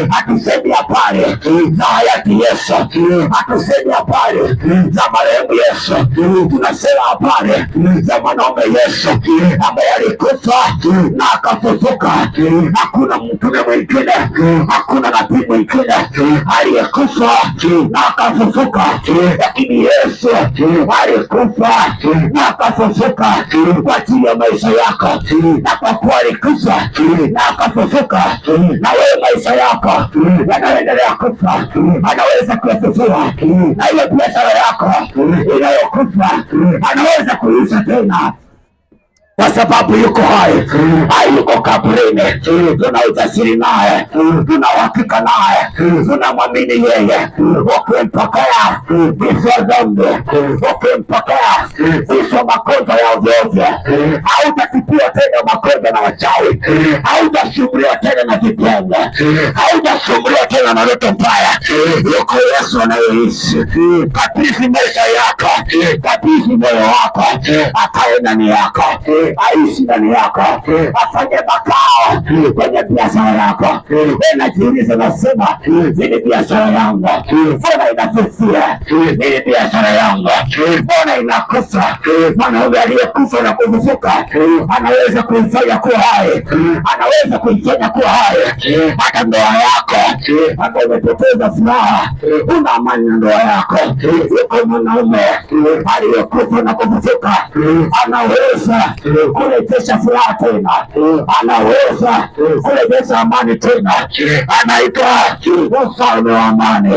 hatusemi habari za hayati Yesu, hatusemi habari za marehemu Yesu, tunasema habari za mwanaume Yesu ambaye alikufa na akafufuka. Hakuna mtume mwingine, hakuna nabii mwingine aliyekufa na akafufuka, lakini Yesu alikufa na akafufuka kwa ajili ya maisha yako, na kwa kuwa alikufa na akafufuka, na wewe maisha yako yanaendelea kufa, anaweza kuyafufua, na ile biashara yako inayokufa anaweza kuisha tena, kwa sababu yuko hai, hayuko kaburini. Tuna ujasiri naye, tuna uhakika naye, tunamwamini yeye. Ukimpokea vifo dhambi, ukimpokea vifo magonjwa ya ovyo, hautatibiwa tena magonjwa na wachawi, hautasumbuliwa tena na vitendo, hautasumbuliwa tena na ndoto mbaya. Yuko Yesu anayeishi. Kabidhi maisha yako, kabidhi moyo wako, akae ndani yako, aishi ndani yako, afanye makao kwenye biashara yako. Najiuliza, nasema hili biashara yangu mbona inafifia? Hili biashara yangu mbona inakufa? Mwanaume aliyekufa na kufufuka anaweza kuifanya kuwa hai, anaweza kuifanya kuwa hai. Hata ndoa yako ambayo umepoteza furaha, una amani na ndoa yako, yuko mwanaume aliyekufa na kufufuka anaweza kurejesha furaha tena, anaweza kurejesha amani tena. Anaitwa mfalme wa amani.